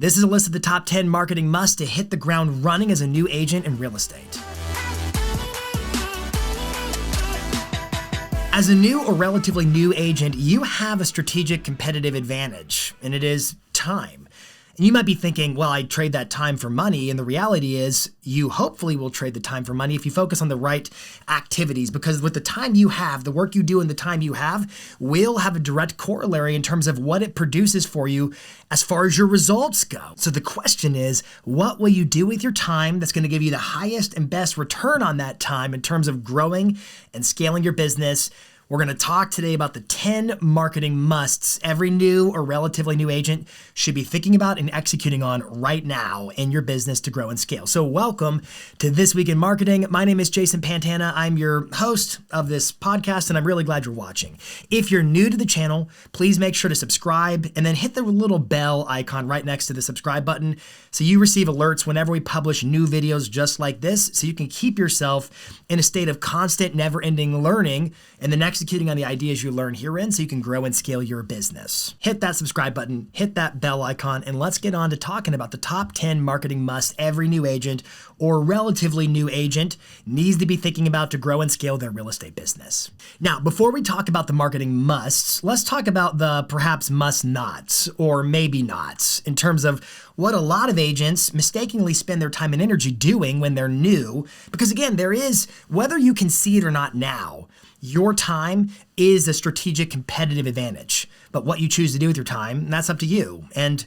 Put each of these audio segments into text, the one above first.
This is a list of the top 10 marketing musts to hit the ground running as a new agent in real estate. As a new or relatively new agent, you have a strategic competitive advantage, and it is time. And you might be thinking, well, I'd trade that time for money. And the reality is you hopefully will trade the time for money if you focus on the right activities, because with the time you have, the work you do and the time you have will have a direct corollary in terms of what it produces for you as far as your results go. So the question is, what will you do with your time that's going to give you the highest and best return on that time in terms of growing and scaling your business? We're going to talk today about the 10 marketing musts every new or relatively new agent should be thinking about and executing on right now in your business to grow and scale. So welcome to This Week in Marketing. My name is Jason Pantana. I'm your host of this podcast, and I'm really glad you're watching. If you're new to the channel, please make sure to subscribe and then hit the little bell icon right next to the subscribe button so you receive alerts whenever we publish new videos just like this, so you can keep yourself in a state of constant, never-ending learning and then executing on the ideas you learn herein so you can grow and scale your business. Hit that subscribe button, hit that bell icon, and let's get on to talking about the top 10 marketing musts every new agent or relatively new agent needs to be thinking about to grow and scale their real estate business. Now, before we talk about the marketing musts, let's talk about the perhaps must nots or maybe nots in terms of what a lot of agents mistakenly spend their time and energy doing when they're new. Because again, there is, whether you can see it or not now, your time is a strategic competitive advantage. But what you choose to do with your time, that's up to you. And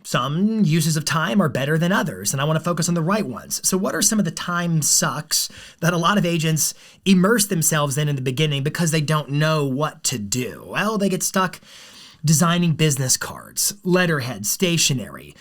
some uses of time are better than others, and I want to focus on the right ones. So what are some of the time sucks that a lot of agents immerse themselves in the beginning because they don't know what to do? Well, they get stuck designing business cards, letterhead, stationery,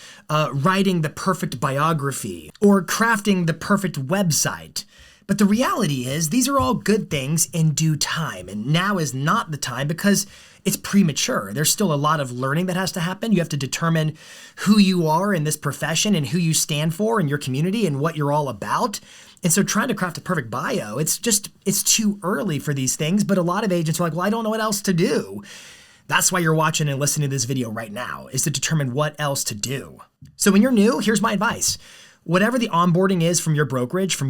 writing the perfect biography, or crafting the perfect website. But the reality is these are all good things in due time, and now is not the time because it's premature. There's still a lot of learning that has to happen. You have to determine who you are in this profession and who you stand for in your community and what you're all about. And so trying to craft a perfect bio, it's too early for these things. But a lot of agents are like, well, I don't know what else to do. That's why you're watching and listening to this video right now, is to determine what else to do. So when you're new, here's my advice. Whatever the onboarding is from your brokerage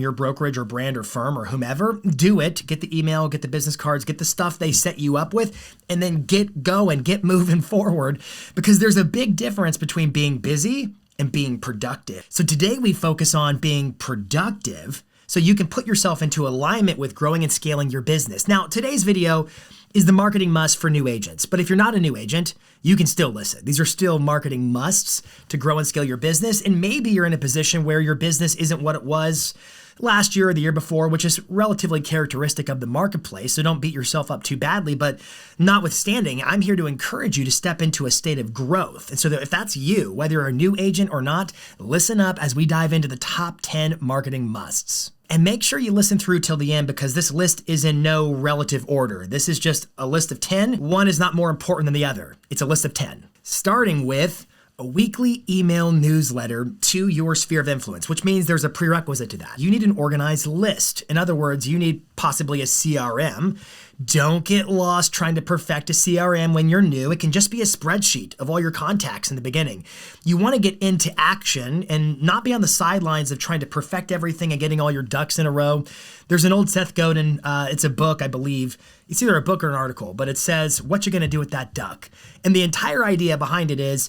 or brand or firm or whomever, do it. Get the email, get the business cards, get the stuff they set you up with, and then get going, get moving forward, because there's a big difference between being busy and being productive. So today we focus on being productive so you can put yourself into alignment with growing and scaling your business. Now, today's video is the marketing must for new agents. But if you're not a new agent, you can still listen. These are still marketing musts to grow and scale your business. And maybe you're in a position where your business isn't what it was last year or the year before, which is relatively characteristic of the marketplace. So don't beat yourself up too badly. But notwithstanding, I'm here to encourage you to step into a state of growth. And so that if that's you, whether you're a new agent or not, listen up as we dive into the top 10 marketing musts. And make sure you listen through till the end, because this list is in no relative order. This is just a list of 10. One is not more important than the other. It's a list of 10. Starting with a weekly email newsletter to your sphere of influence, which means there's a prerequisite to that. You need an organized list. In other words, you need possibly a CRM. Don't get lost trying to perfect a CRM when you're new. It can just be a spreadsheet of all your contacts in the beginning. You want to get into action and not be on the sidelines of trying to perfect everything and getting all your ducks in a row. There's an old Seth Godin, it's a book, I believe. It's either a book or an article, but it says, what you're going to do with that duck. And the entire idea behind it is,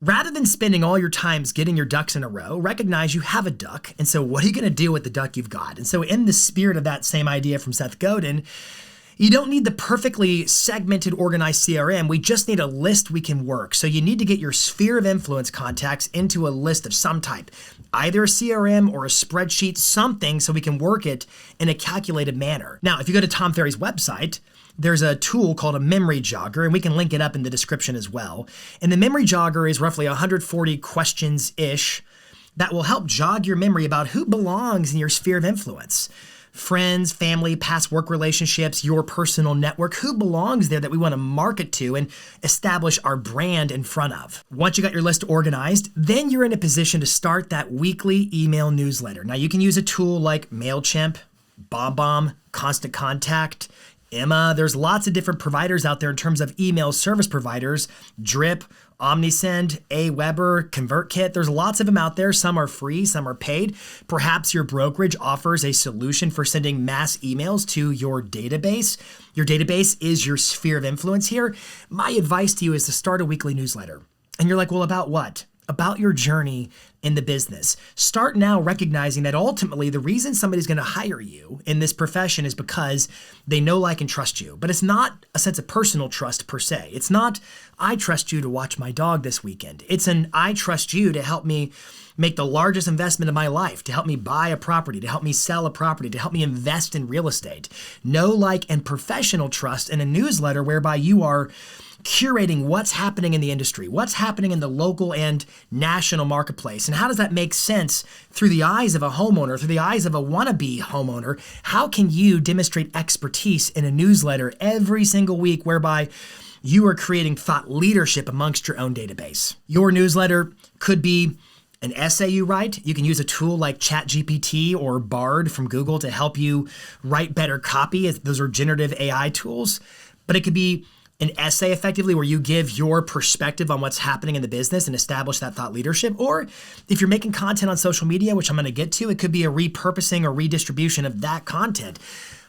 rather than spending all your times getting your ducks in a row, recognize you have a duck. And so what are you going to do with the duck you've got? And so in the spirit of that same idea from Seth Godin, you don't need the perfectly segmented, organized CRM. We just need a list we can work. So you need to get your sphere of influence contacts into a list of some type, either a CRM or a spreadsheet, something so we can work it in a calculated manner. Now, if you go to Tom Ferry's website, there's a tool called a memory jogger, and we can link it up in the description as well. And the memory jogger is roughly 140 questions-ish that will help jog your memory about who belongs in your sphere of influence. Friends, family, past work relationships, your personal network, who belongs there that we want to market to and establish our brand in front of. Once you got your list organized, then you're in a position to start that weekly email newsletter. Now you can use a tool like MailChimp, BombBomb, Constant Contact, Emma. There's lots of different providers out there in terms of email service providers, Drip, OmniSend, Aweber, ConvertKit. There's lots of them out there. Some are free, some are paid. Perhaps your brokerage offers a solution for sending mass emails to your database. Your database is your sphere of influence here. My advice to you is to start a weekly newsletter. And you're like, well, about what? About your journey in the business. Start now recognizing that ultimately the reason somebody's going to hire you in this profession is because they know, like, and trust you. But it's not a sense of personal trust per se. It's not, I trust you to watch my dog this weekend. It's an, I trust you to help me make the largest investment of my life, to help me buy a property, to help me sell a property, to help me invest in real estate. Know, like, and professional trust in a newsletter whereby you are curating what's happening in the industry, what's happening in the local and national marketplace, and how does that make sense through the eyes of a homeowner, through the eyes of a wannabe homeowner? How can you demonstrate expertise in a newsletter every single week whereby you are creating thought leadership amongst your own database? Your newsletter could be an essay you write. You can use a tool like ChatGPT or Bard from Google to help you write better copy. Those are generative AI tools. But it could be an essay effectively where you give your perspective on what's happening in the business and establish that thought leadership. Or if you're making content on social media, which I'm going to get to, it could be a repurposing or redistribution of that content.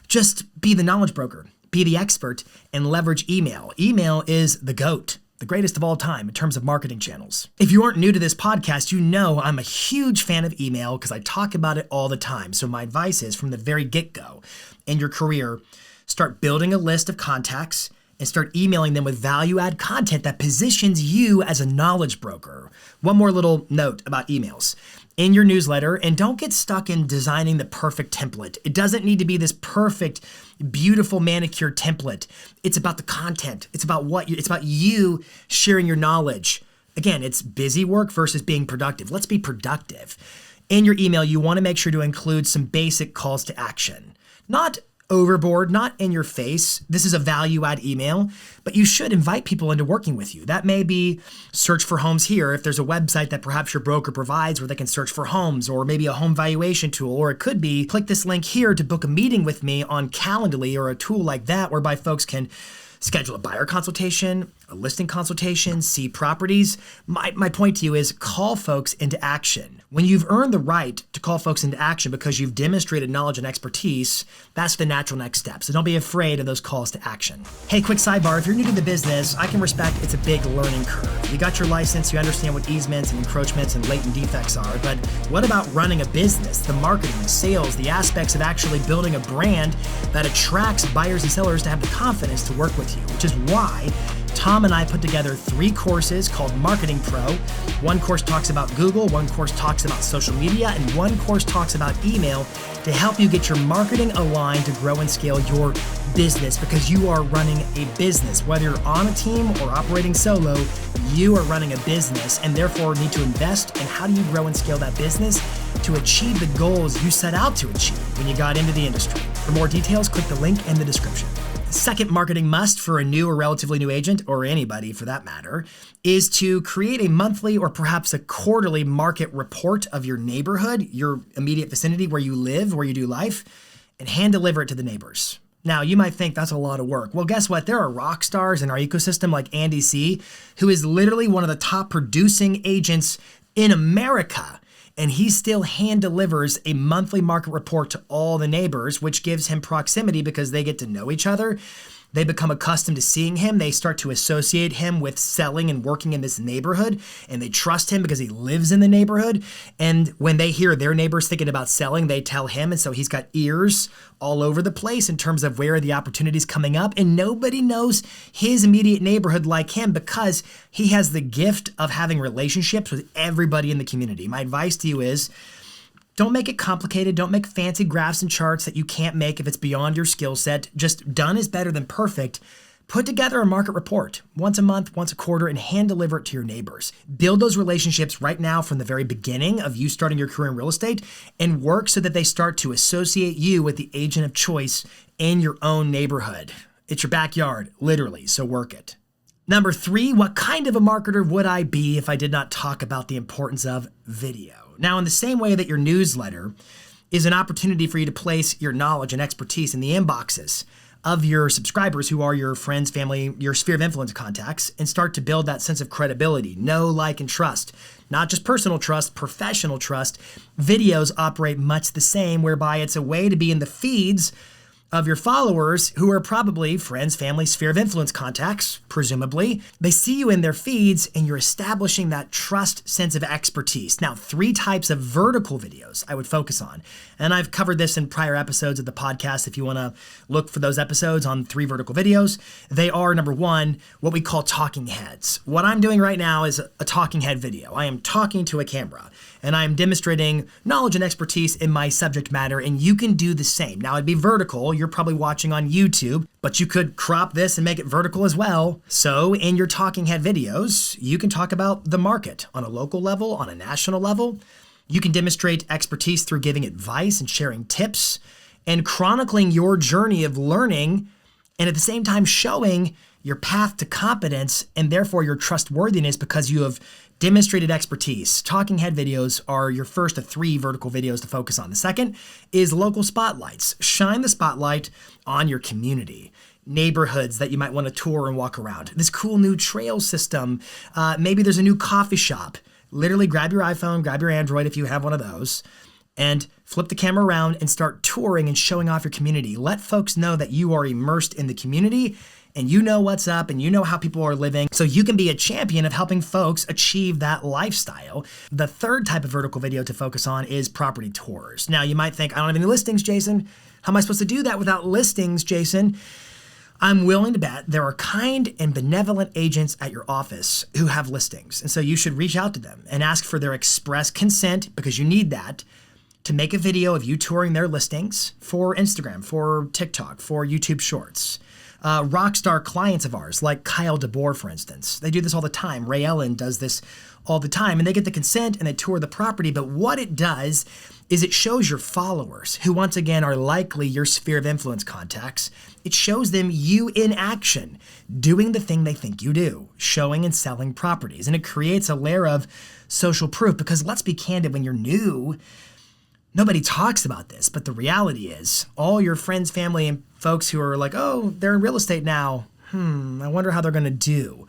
Just be the knowledge broker, be the expert, and leverage email. Email is the GOAT, the greatest of all time in terms of marketing channels. If you aren't new to this podcast, you know I'm a huge fan of email because I talk about it all the time. So my advice is, from the very get-go in your career, start building a list of contacts and start emailing them with value-add content that positions you as a knowledge broker. One more little note about emails. In your newsletter, and don't get stuck in designing the perfect template. It doesn't need to be this perfect, beautiful manicured template. It's about the content. It's about it's about you sharing your knowledge. Again, it's busy work versus being productive. Let's be productive. In your email, you want to make sure to include some basic calls to action. Not overboard, not in your face. This is a value add email, but you should invite people into working with you. That may be search for homes here. If there's a website that perhaps your broker provides where they can search for homes, or maybe a home valuation tool, or it could be click this link here to book a meeting with me on Calendly, or a tool like that whereby folks can schedule a buyer consultation, a listing consultation, see properties. My point to you is call folks into action. When you've earned the right to call folks into action because you've demonstrated knowledge and expertise, that's the natural next step. So don't be afraid of those calls to action. Hey, quick sidebar. If you're new to the business, I can respect it's a big learning curve. You got your license, you understand what easements and encroachments and latent defects are, but what about running a business, the marketing, the sales, the aspects of actually building a brand that attracts buyers and sellers to have the confidence to work with you, which is why Tom and I put together 3 courses called Marketing Pro. One course talks about Google, one course talks about social media, and one course talks about email to help you get your marketing aligned to grow and scale your business, because you are running a business. Whether you're on a team or operating solo, you are running a business and therefore need to invest in how do you grow and scale that business to achieve the goals you set out to achieve when you got into the industry. For more details, click the link in the description. Second marketing must for a new or relatively new agent, or anybody for that matter, is to create a monthly or perhaps a quarterly market report of your neighborhood, your immediate vicinity, where you live, where you do life, and hand deliver it to the neighbors. Now, you might think that's a lot of work. Well, guess what? There are rock stars in our ecosystem like Andy C., who is literally one of the top producing agents in America. And he still hand delivers a monthly market report to all the neighbors, which gives him proximity because they get to know each other. They become accustomed to seeing him. They start to associate him with selling and working in this neighborhood, and they trust him because he lives in the neighborhood. And when they hear their neighbors thinking about selling, they tell him. And so he's got ears all over the place in terms of where are the opportunities coming up. And nobody knows his immediate neighborhood like him because he has the gift of having relationships with everybody in the community. My advice to you is, don't make it complicated. Don't make fancy graphs and charts that you can't make if it's beyond your skill set. Just done is better than perfect. Put together a market report once a month, once a quarter, and hand deliver it to your neighbors. Build those relationships right now from the very beginning of you starting your career in real estate, and work so that they start to associate you with the agent of choice in your own neighborhood. It's your backyard, literally, so work it. Number 3, what kind of a marketer would I be if I did not talk about the importance of video? Now, in the same way that your newsletter is an opportunity for you to place your knowledge and expertise in the inboxes of your subscribers who are your friends, family, your sphere of influence contacts, and start to build that sense of credibility, know, like, and trust. Not just personal trust, professional trust. Videos operate much the same, whereby it's a way to be in the feeds of your followers who are probably friends, family, sphere of influence contacts, presumably. They see you in their feeds and you're establishing that trust sense of expertise. Now, 3 types of vertical videos I would focus on. And I've covered this in prior episodes of the podcast if you want to look for those episodes on 3 vertical videos. They are, number 1, what we call talking heads. What I'm doing right now is a talking head video. I am talking to a camera and I'm demonstrating knowledge and expertise in my subject matter, and you can do the same. Now, it'd be vertical. You're probably watching on YouTube, but you could crop this and make it vertical as well. So in your talking head videos, you can talk about the market on a local level, on a national level. You can demonstrate expertise through giving advice and sharing tips and chronicling your journey of learning, and at the same time showing your path to competence and therefore your trustworthiness because you have demonstrated expertise. Talking head videos are your first of 3 vertical videos to focus on. The second is local spotlights. Shine the spotlight on your community, neighborhoods that you might want to tour and walk around. This cool new trail system. Maybe there's a new coffee shop. Literally grab your iPhone, grab your Android if you have one of those, and flip the camera around and start touring and showing off your community. Let folks know that you are immersed in the community and you know what's up and you know how people are living, so you can be a champion of helping folks achieve that lifestyle. The third type of vertical video to focus on is property tours. Now, you might think, I don't have any listings, Jason. How am I supposed to do that without listings, Jason? I'm willing to bet there are kind and benevolent agents at your office who have listings. And so you should reach out to them and ask for their express consent, because you need that, to make a video of you touring their listings for Instagram, for TikTok, for YouTube Shorts. Rock star clients of ours, like Kyle DeBoer, for instance, they do this all the time. Ray Ellen does this all the time, and they get the consent and they tour the property. But what it does is it shows your followers, who once again are likely your sphere of influence contacts, it shows them you in action, doing the thing they think you do, showing and selling properties. And it creates a layer of social proof, because let's be candid, when you're new, nobody talks about this, but the reality is all your friends, family, and folks who are like, oh, they're in real estate now. I wonder how they're going to do.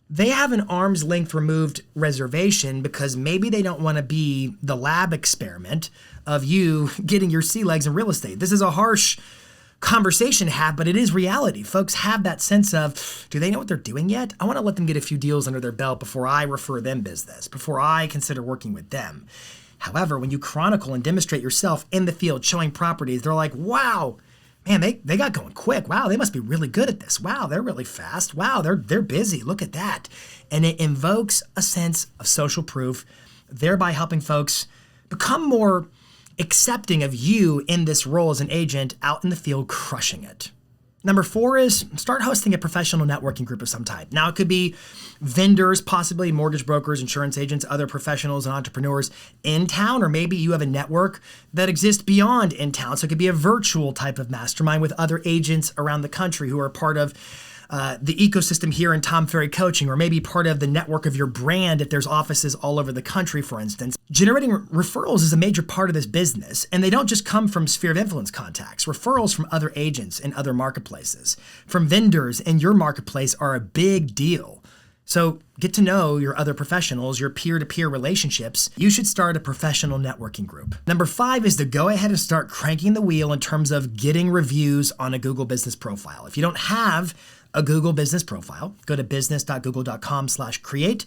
They have an arm's length removed reservation because maybe they don't want to be the lab experiment of you getting your sea legs in real estate. This is a harsh conversation to have, but it is reality. Folks have that sense of, do they know what they're doing yet? I want to let them get a few deals under their belt before I refer them business, before I consider working with them. However, when you chronicle and demonstrate yourself in the field showing properties, they're like, wow, man, they got going quick. Wow, they must be really good at this. Wow, they're really fast. Wow, they're busy. Look at that. And it invokes a sense of social proof, thereby helping folks become more accepting of you in this role as an agent out in the field crushing it. Number 4 is start hosting a professional networking group of some type. Now, it could be vendors, possibly mortgage brokers, insurance agents, other professionals and entrepreneurs in town, or maybe you have a network that exists beyond in town. So it could be a virtual type of mastermind with other agents around the country who are part of the ecosystem here in Tom Ferry Coaching, or maybe part of the network of your brand if there's offices all over the country, for instance. Generating referrals is a major part of this business, and they don't just come from sphere of influence contacts. Referrals from other agents in other marketplaces, from vendors in your marketplace, are a big deal. So get to know your other professionals, your peer-to-peer relationships. You should start a professional networking group. Number 5 is to go ahead and start cranking the wheel in terms of getting reviews on a Google business profile. If you don't have a Google business profile, go to business.google.com/create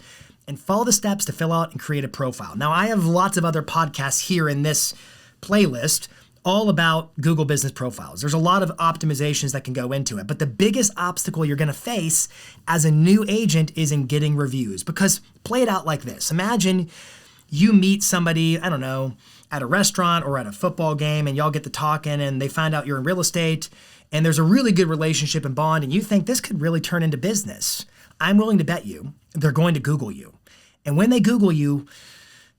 and follow the steps to fill out and create a profile. Now, I have lots of other podcasts here in this playlist all about Google business profiles. There's a lot of optimizations that can go into it, but the biggest obstacle you're going to face as a new agent is in getting reviews. Because play it out like this. Imagine you meet somebody, I don't know, at a restaurant or at a football game, and y'all get to talking and they find out you're in real estate and there's a really good relationship and bond, and you think this could really turn into business. I'm willing to bet you they're going to Google you. And when they Google you,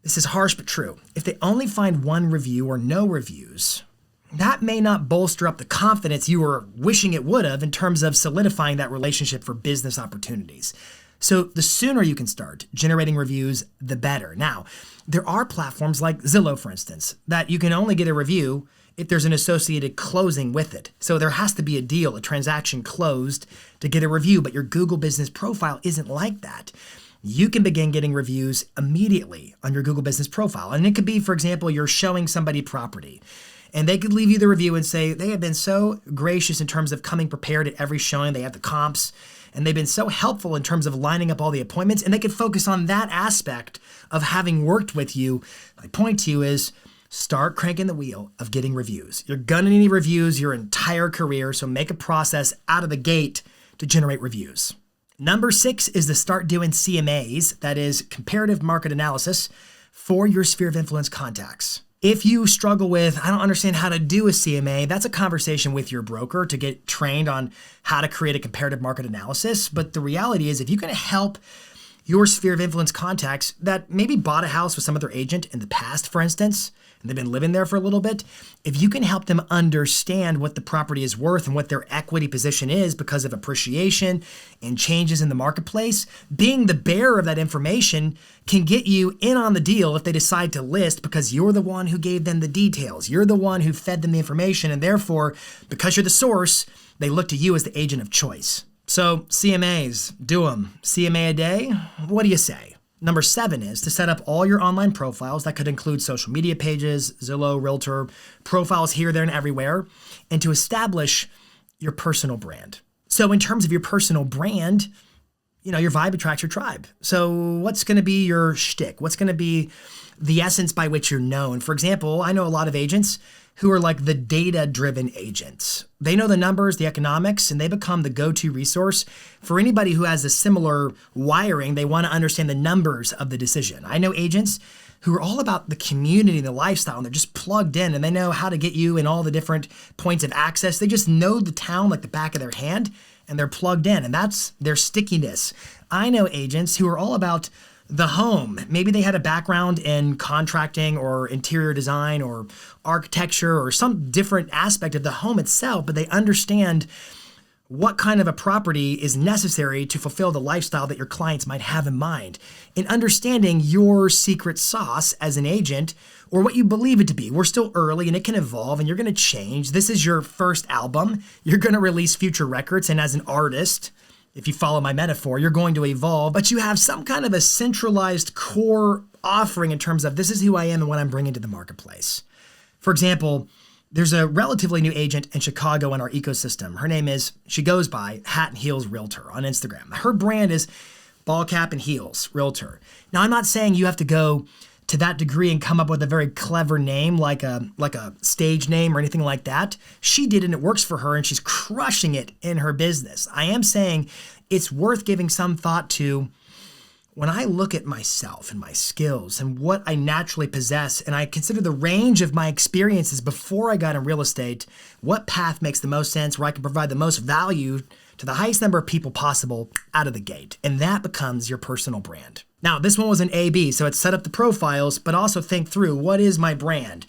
this is harsh but true, if they only find one review or no reviews, that may not bolster up the confidence you were wishing it would have in terms of solidifying that relationship for business opportunities. So the sooner you can start generating reviews, the better. Now, there are platforms like Zillow, for instance, that you can only get a review if there's an associated closing with it. So there has to be a deal, a transaction closed to get a review, but your Google Business Profile isn't like that. You can begin getting reviews immediately on your Google Business Profile. And it could be, for example, you're showing somebody property and they could leave you the review and say, they have been so gracious in terms of coming prepared at every showing. They have the comps and they've been so helpful in terms of lining up all the appointments, and they could focus on that aspect of having worked with you. My point to you is start cranking the wheel of getting reviews. You're gonna need reviews your entire career, so make a process out of the gate to generate reviews. Number 6 is to start doing CMAs, that is comparative market analysis, for your sphere of influence contacts. If you struggle with, I don't understand how to do a CMA, that's a conversation with your broker to get trained on how to create a comparative market analysis. But the reality is, if you can help your sphere of influence contacts that maybe bought a house with some other agent in the past, for instance, and they've been living there for a little bit, if you can help them understand what the property is worth and what their equity position is because of appreciation and changes in the marketplace, being the bearer of that information can get you in on the deal if they decide to list, because you're the one who gave them the details. You're the one who fed them the information, and therefore, because you're the source, they look to you as the agent of choice. So CMAs, do them. CMA a day? What do you say? Number 7 is to set up all your online profiles. That could include social media pages, Zillow, Realtor, profiles here, there, and everywhere, and to establish your personal brand. So in terms of your personal brand, your vibe attracts your tribe. So what's going to be your shtick? What's going to be the essence by which you're known? For example, I know a lot of agents who are like the data-driven agents. They know the numbers, the economics, and they become the go-to resource for anybody who has a similar wiring. They want to understand the numbers of the decision. I know agents who are all about the community and the lifestyle, and they're just plugged in, and they know how to get you in all the different points of access. They just know the town like the back of their hand, and they're plugged in, and that's their stickiness. I know agents who are all about the home. Maybe they had a background in contracting or interior design or architecture or some different aspect of the home itself, but they understand what kind of a property is necessary to fulfill the lifestyle that your clients might have in mind. In understanding your secret sauce as an agent, or what you believe it to be. We're still early and it can evolve and you're going to change. This is your first album. You're going to release future records, and as an artist, if you follow my metaphor, you're going to evolve, but you have some kind of a centralized core offering in terms of this is who I am and what I'm bringing to the marketplace. For example, there's a relatively new agent in Chicago in our ecosystem. Her name she goes by Hat and Heels Realtor on Instagram. Her brand is Ball Cap and Heels Realtor. Now, I'm not saying you have to go to that degree and come up with a very clever name like a stage name or anything like that. She did, and it works for her, and she's crushing it in her business. I am saying it's worth giving some thought to when I look at myself and my skills and what I naturally possess, and I consider the range of my experiences before I got in real estate, what path makes the most sense, where I can provide the most value to the highest number of people possible out of the gate. And that becomes your personal brand. Now, this one was an A/B, so it's set up the profiles, but also think through, what is my brand?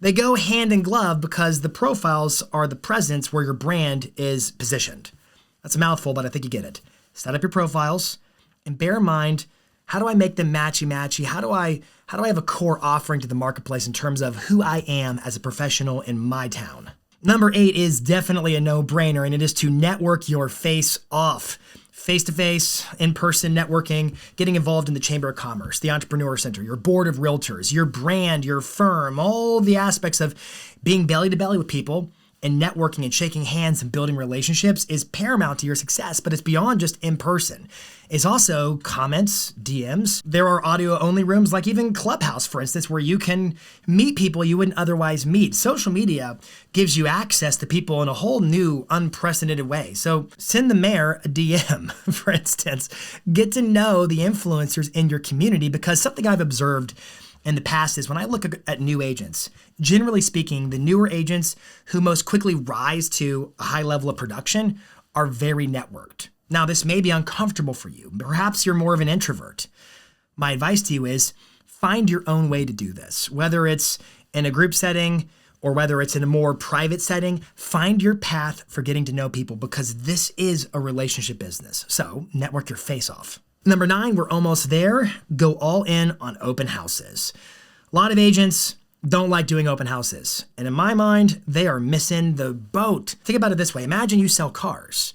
They go hand in glove because the profiles are the presence where your brand is positioned. That's a mouthful, but I think you get it. Set up your profiles and bear in mind, how do I make them matchy-matchy? How do I have a core offering to the marketplace in terms of who I am as a professional in my town? Number 8 is definitely a no-brainer, and it is to network your face off. Face-to-face, in-person networking, getting involved in the Chamber of Commerce, the Entrepreneur Center, your board of realtors, your brand, your firm, all the aspects of being belly-to-belly with people and networking and shaking hands and building relationships is paramount to your success, but it's beyond just in person. It's also comments, DMs. There are audio-only rooms like even Clubhouse, for instance, where you can meet people you wouldn't otherwise meet. Social media gives you access to people in a whole new, unprecedented way. So send the mayor a DM, for instance. Get to know the influencers in your community, because something I've observed in the past is when I look at new agents, generally speaking, the newer agents who most quickly rise to a high level of production are very networked. Now, this may be uncomfortable for you. Perhaps you're more of an introvert. My advice to you is find your own way to do this. Whether it's in a group setting or whether it's in a more private setting, find your path for getting to know people, because this is a relationship business. So network your face off. Number 9, we're almost there. Go all in on open houses. A lot of agents don't like doing open houses. And in my mind, they are missing the boat. Think about it this way. Imagine you sell cars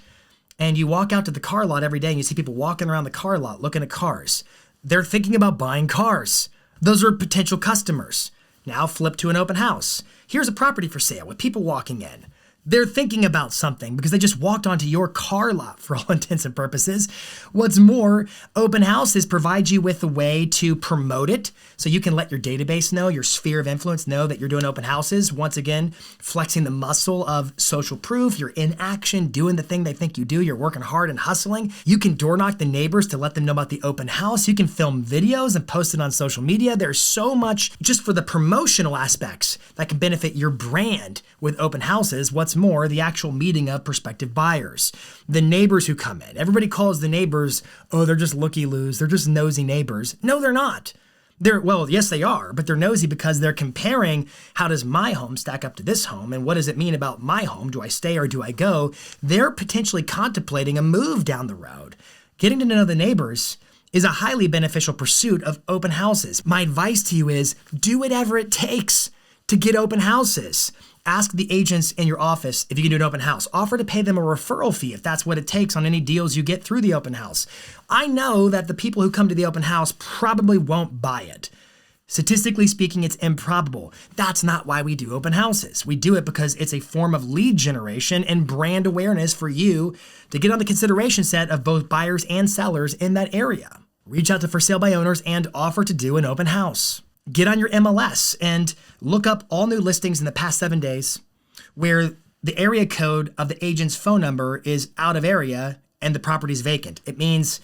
and you walk out to the car lot every day and you see people walking around the car lot looking at cars. They're thinking about buying cars. Those are potential customers. Now flip to an open house. Here's a property for sale with people walking in. They're thinking about something because they just walked onto your car lot for all intents and purposes. What's more, open houses provide you with a way to promote it so you can let your database know, your sphere of influence know that you're doing open houses. Once again, flexing the muscle of social proof. You're in action, doing the thing they think you do. You're working hard and hustling. You can door knock the neighbors to let them know about the open house. You can film videos and post it on social media. There's so much just for the promotional aspects that can benefit your brand with open houses. What's more, the actual meeting of prospective buyers, the neighbors who come in. Everybody calls the neighbors, oh, they're just looky-loos, they're just nosy neighbors. No, they're not. Well, yes, they are, but they're nosy because they're comparing how does my home stack up to this home and what does it mean about my home? Do I stay or do I go? They're potentially contemplating a move down the road. Getting to know the neighbors is a highly beneficial pursuit of open houses. My advice to you is do whatever it takes to get open houses. Ask the agents in your office if you can do an open house. Offer to pay them a referral fee if that's what it takes on any deals you get through the open house. I know that the people who come to the open house probably won't buy it. Statistically speaking, it's improbable. That's not why we do open houses. We do it because it's a form of lead generation and brand awareness for you to get on the consideration set of both buyers and sellers in that area. Reach out to for sale by owners and offer to do an open house. Get on your MLS and look up all new listings in the past 7 days where the area code of the agent's phone number is out of area and the property's vacant. It means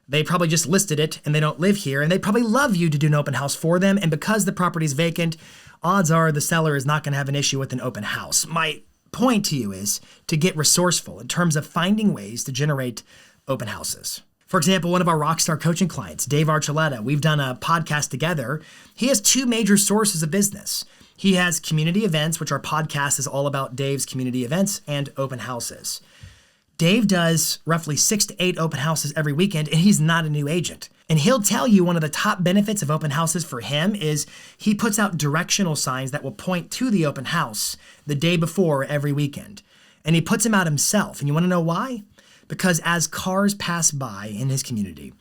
they probably just listed it and they don't live here and they probably love you to do an open house for them. And because the property's vacant, odds are the seller is not going to have an issue with an open house. My point to you is to get resourceful in terms of finding ways to generate open houses. For example, one of our Rockstar coaching clients, Dave Archuleta, we've done a podcast together. He has two major sources of business. He has community events, which our podcast is all about Dave's community events and open houses. Dave does roughly 6 to 8 open houses every weekend, and he's not a new agent. And he'll tell you one of the top benefits of open houses for him is he puts out directional signs that will point to the open house the day before every weekend. And he puts them out himself. And you want to know why? Because as cars pass by in his community,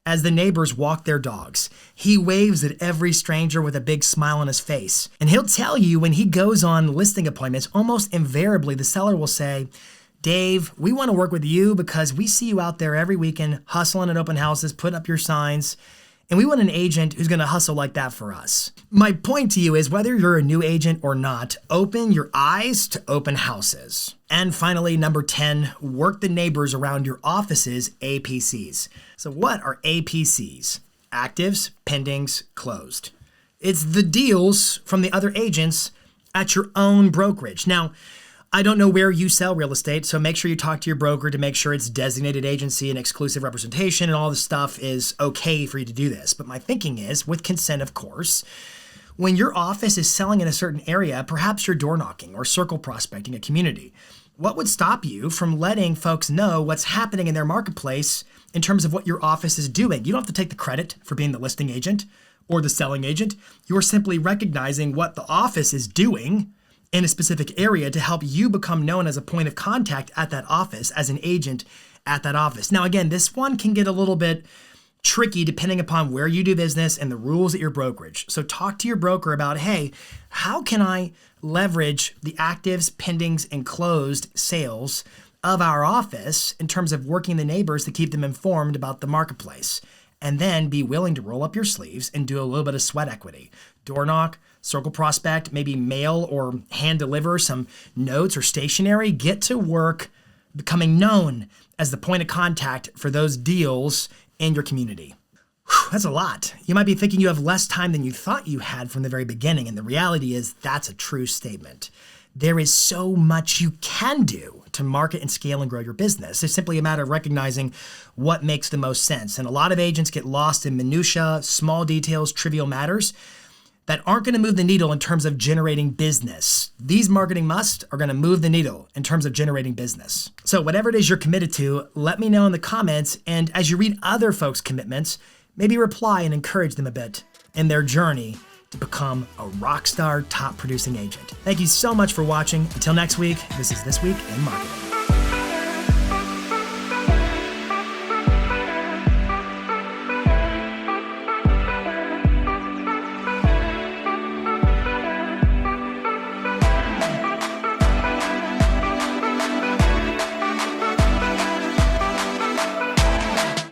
as the neighbors walk their dogs, he waves at every stranger with a big smile on his face. And he'll tell you when he goes on listing appointments, almost invariably the seller will say, Dave, we want to work with you because we see you out there every weekend hustling at open houses, put up your signs, and we want an agent who's going to hustle like that for us. My point to you is whether you're a new agent or not, open your eyes to open houses. And finally, number 10, work the neighbors around your office's APCs. So what are APCs? Actives, pendings, closed. It's the deals from the other agents at your own brokerage. Now, I don't know where you sell real estate, so make sure you talk to your broker to make sure it's designated agency and exclusive representation and all this stuff is okay for you to do this. But my thinking is, with consent, of course, when your office is selling in a certain area, perhaps you're door knocking or circle prospecting a community. What would stop you from letting folks know what's happening in their marketplace in terms of what your office is doing? You don't have to take the credit for being the listing agent or the selling agent. You're simply recognizing what the office is doing in a specific area to help you become known as a point of contact at that office, as an agent at that office. Now, again, this one can get a little bit tricky depending upon where you do business and the rules at your brokerage. So talk to your broker about, hey, how can I leverage the actives, pendings, and closed sales of our office in terms of working the neighbors to keep them informed about the marketplace? And then be willing to roll up your sleeves and do a little bit of sweat equity. Door knock, circle prospect, maybe mail or hand deliver some notes or stationery. Get to work becoming known as the point of contact for those deals in your community. Whew, that's a lot. You might be thinking you have less time than you thought you had from the very beginning, and the reality is that's a true statement. There is so much you can do to market and scale and grow your business. It's simply a matter of recognizing what makes the most sense. And a lot of agents get lost in minutia, small details, trivial matters that aren't going to move the needle in terms of generating business. These marketing musts are going to move the needle in terms of generating business. So whatever it is you're committed to, let me know in the comments. And as you read other folks' commitments, maybe reply and encourage them a bit in their journey to become a rockstar top producing agent. Thank you so much for watching. Until next week, this is This Week in Marketing.